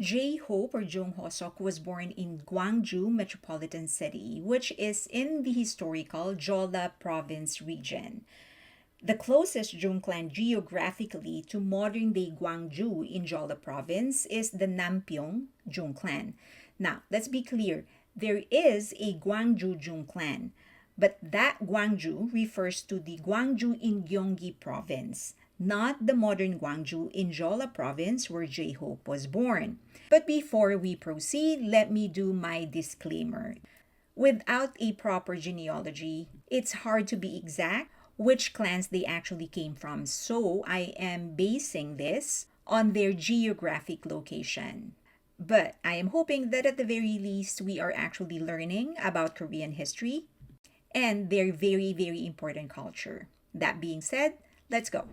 J-Hope or Jung Hosok was born in Gwangju Metropolitan City, which is in the historical Jeolla Province region. The closest Jung clan geographically to modern-day Gwangju in Jeolla Province is the Nampyong Jung clan. Now, let's be clear, there is a Gwangju Jung clan, but that Gwangju refers to the Gwangju in Gyeonggi Province, not the modern Gwangju in Jeolla Province where J-Hope was born. But before we proceed, let me do my disclaimer. Without a proper genealogy, it's hard to be exact which clans they actually came from, so I am basing this on their geographic location. But I am hoping that at the very least, we are actually learning about Korean history and their very, very important culture. That being said, let's go.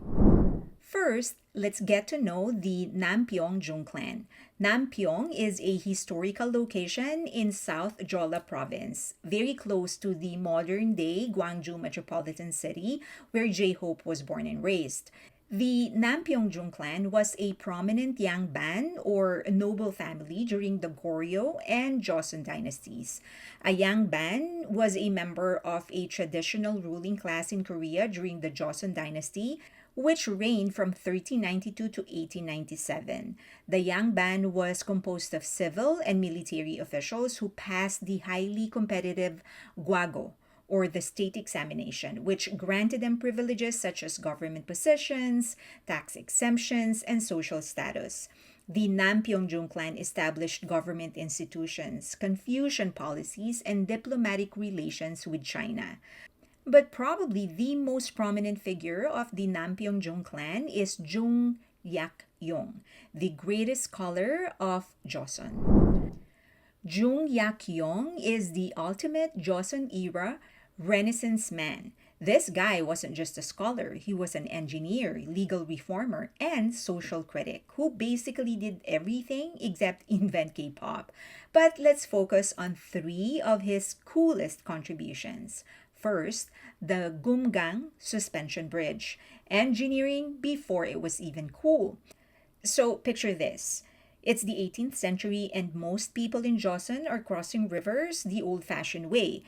First, let's get to know the Nampyong Jung clan. Nampyong is a historical location in South Jeolla Province, very close to the modern-day Gwangju Metropolitan City where J-Hope was born and raised. The Nampyong Jung clan was a prominent Yangban or noble family during the Goryeo and Joseon dynasties. A Yangban was a member of a traditional ruling class in Korea during the Joseon dynasty, which reigned from 1392 to 1897. The Yangban was composed of civil and military officials who passed the highly competitive Gwago, or the state examination, which granted them privileges such as government positions, tax exemptions, and social status. The Nampyong Jung clan established government institutions, Confucian policies, and diplomatic relations with China. But probably the most prominent figure of the Nampyong Jung clan is Jung Yak-yong, the greatest scholar of Joseon. Jung Yak-yong is the ultimate Joseon-era Renaissance man. This guy wasn't just a scholar, he was an engineer, legal reformer, and social critic who basically did everything except invent K-pop. But let's focus on three of his coolest contributions. First, the Gumgang Suspension Bridge, engineering before it was even cool. So picture this. It's the 18th century and most people in Joseon are crossing rivers the old-fashioned way,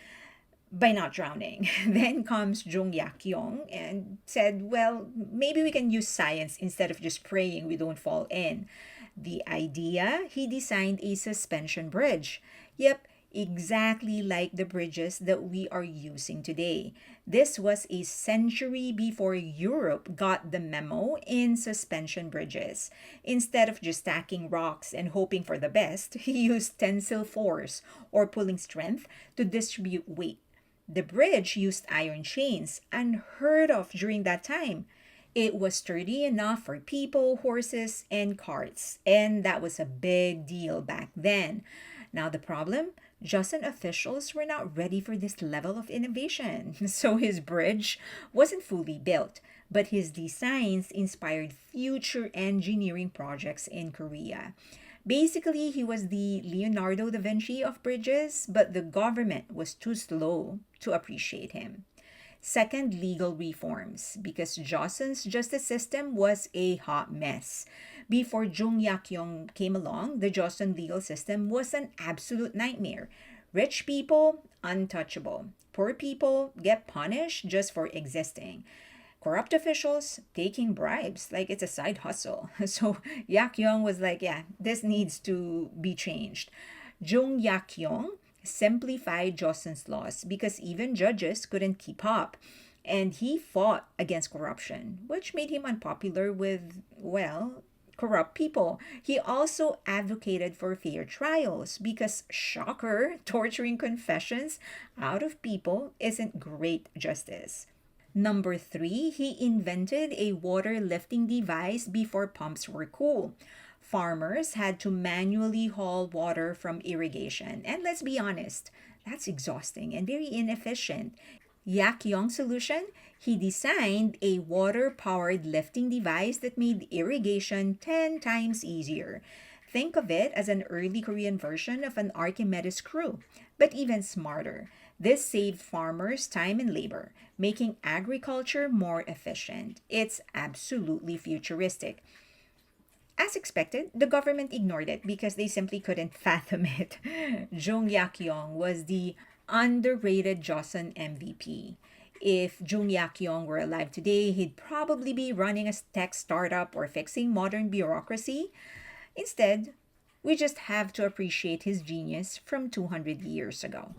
by not drowning. Then comes Jung Yak-yong and said, well, maybe we can use science instead of just praying we don't fall in. The idea, he designed a suspension bridge. Yep, exactly like the bridges that we are using today. This was a century before Europe got the memo in suspension bridges. Instead of just stacking rocks and hoping for the best, he used tensile force or pulling strength to distribute weight. The bridge used iron chains, unheard of during that time. It was sturdy enough for people, horses, and carts, and that was a big deal back then. Now the problem? Joseon officials were not ready for this level of innovation, so his bridge wasn't fully built, but his designs inspired future engineering projects in Korea. Basically, he was the Leonardo da Vinci of bridges, but the government was too slow to appreciate him. Second, legal reforms, because Joseon's justice system was a hot mess. Before Jung Yak-yong came along, the Joseon legal system was an absolute nightmare. Rich people, untouchable. Poor people get punished just for existing. Corrupt officials taking bribes like it's a side hustle. So Yak-yong was like, yeah, this needs to be changed. Jung Yak-yong simplified Joseon's laws because even judges couldn't keep up. And he fought against corruption, which made him unpopular with, well, corrupt people. He also advocated for fair trials because, shocker, torturing confessions out of people isn't great justice. Number three, he invented a water lifting device before pumps were cool. Farmers had to manually haul water from irrigation. And let's be honest, that's exhausting and very inefficient. Yak-yong's solution? He designed a water-powered lifting device that made irrigation 10 times easier. Think of it as an early Korean version of an Archimedes screw, but even smarter. This saved farmers time and labor, making agriculture more efficient. It's absolutely futuristic. As expected, the government ignored it because they simply couldn't fathom it. Jung Yak-yong was the underrated Joseon MVP. If Jung Yak-yong were alive today, he'd probably be running a tech startup or fixing modern bureaucracy. Instead, we just have to appreciate his genius from 200 years ago.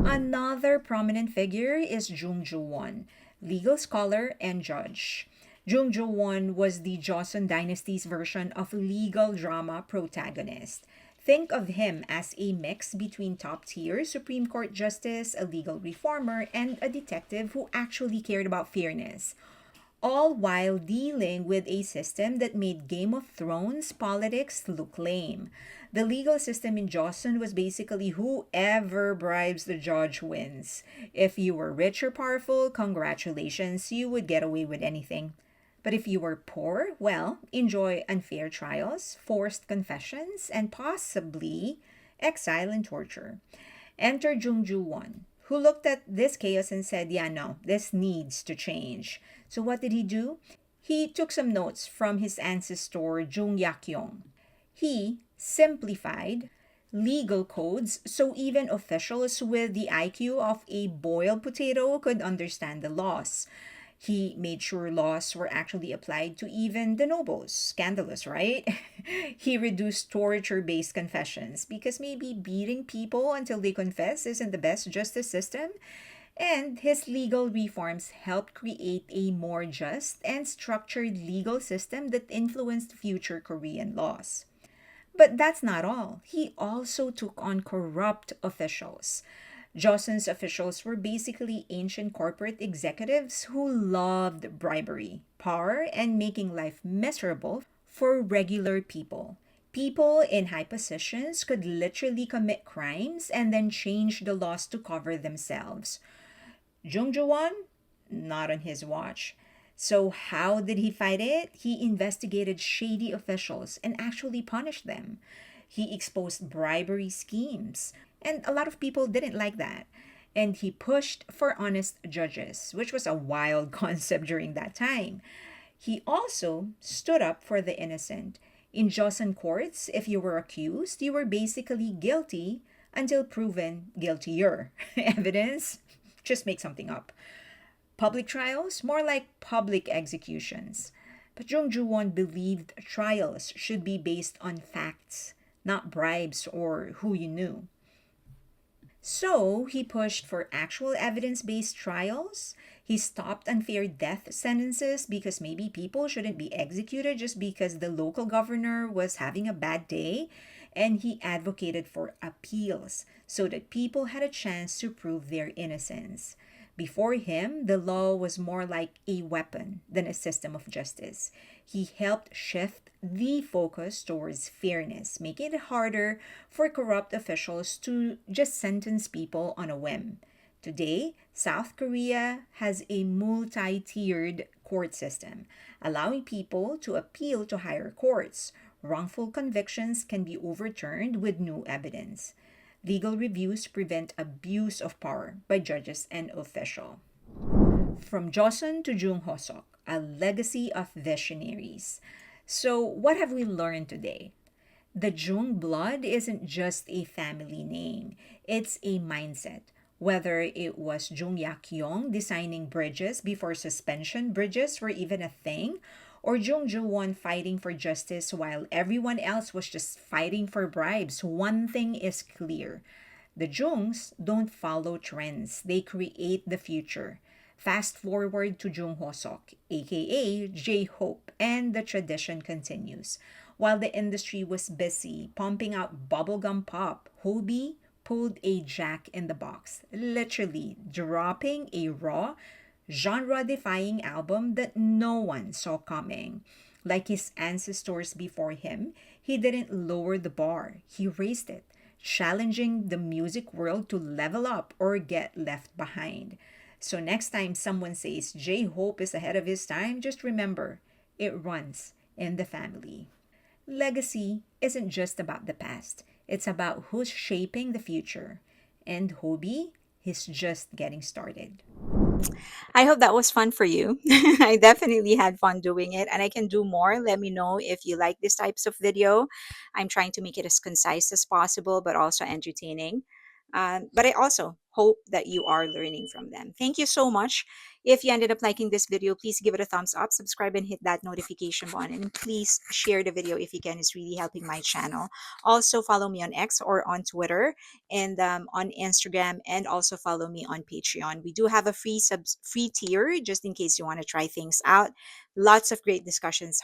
Another prominent figure is Ju-wan, legal scholar and judge. Ju-wan was the Joseon dynasty's version of legal drama protagonist. Think of him as a mix between top tier Supreme Court justice, a legal reformer, and a detective who actually cared about fairness, all while dealing with a system that made Game of Thrones politics look lame. The legal system in Joseon was basically whoever bribes the judge wins. If you were rich or powerful, congratulations, you would get away with anything. But if you were poor, well, enjoy unfair trials, forced confessions, and possibly exile and torture. Enter Ju-wan, who looked at this chaos and said, yeah, no, this needs to change. So what did he do? He took some notes from his ancestor, Jung Yak-yong. He simplified legal codes so even officials with the IQ of a boiled potato could understand the laws. He made sure laws were actually applied to even the nobles. Scandalous, right? He reduced torture based confessions because maybe beating people until they confess isn't the best justice system. And his legal reforms helped create a more just and structured legal system that influenced future Korean laws. But that's not all. He also took on corrupt officials. Joseon's officials were basically ancient corporate executives who loved bribery, power, and making life miserable for regular people. People in high positions could literally commit crimes and then change the laws to cover themselves. Ju-wan? Not on his watch. So, how did he fight it? He investigated shady officials and actually punished them. He exposed bribery schemes, and a lot of people didn't like that. And he pushed for honest judges, which was a wild concept during that time. He also stood up for the innocent. In Joseon courts, if you were accused, you were basically guilty until proven guiltier. Evidence? Just make something up. Public trials? More like public executions. But Jung Ju-won believed trials should be based on facts, not bribes or who you knew. So he pushed for actual evidence based trials. He stopped unfair death sentences because maybe people shouldn't be executed just because the local governor was having a bad day. And he advocated for appeals so that people had a chance to prove their innocence. Before him, the law was more like a weapon than a system of justice. He helped shift the focus towards fairness, making it harder for corrupt officials to just sentence people on a whim. Today, South Korea has a multi tiered court system, allowing people to appeal to higher courts. Wrongful convictions can be overturned with new evidence. Legal reviews prevent abuse of power by judges and officials. From Joseon to Jung Hosok, a legacy of visionaries. So, what have we learned today? The Jung blood isn't just a family name, it's a mindset. Whether it was Jung Yak-yong designing bridges before suspension bridges were even a thing, or Jung Ju-wan fighting for justice while everyone else was just fighting for bribes, one thing is clear. The Jungs don't follow trends, they create the future. Fast forward to Jung Hosok, aka J-Hope, and the tradition continues. While the industry was busy pumping out bubblegum pop, Hobie pulled a jack in the box, literally dropping a raw, genre defying album that no one saw coming. Like his ancestors before him, he didn't lower the bar, he raised it, challenging the music world to level up or get left behind. So next time someone says J Hope is ahead of his time, just remember it runs in the family. Legacy isn't just about the past, it's about who's shaping the future. And Hobie, he's just getting started. I hope that was fun for you. I definitely had fun doing it, and I can do more. Let me know if you like these types of video. I'm trying to make it as concise as possible, but also entertaining. But I also hope that you are learning from them. Thank you so much. If you ended up liking this video, please give it a thumbs up, subscribe, and hit that notification button. And please share the video if you can. It's really helping my channel. Also, follow me on X or on Twitter and on Instagram, and also follow me on Patreon. We do have a free tier just in case you want to try things out. Lots of great discussions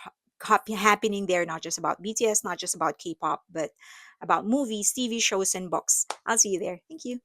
happening there, not just about BTS, not just about K-pop, but about movies, TV shows, and books. I'll see you there. Thank you.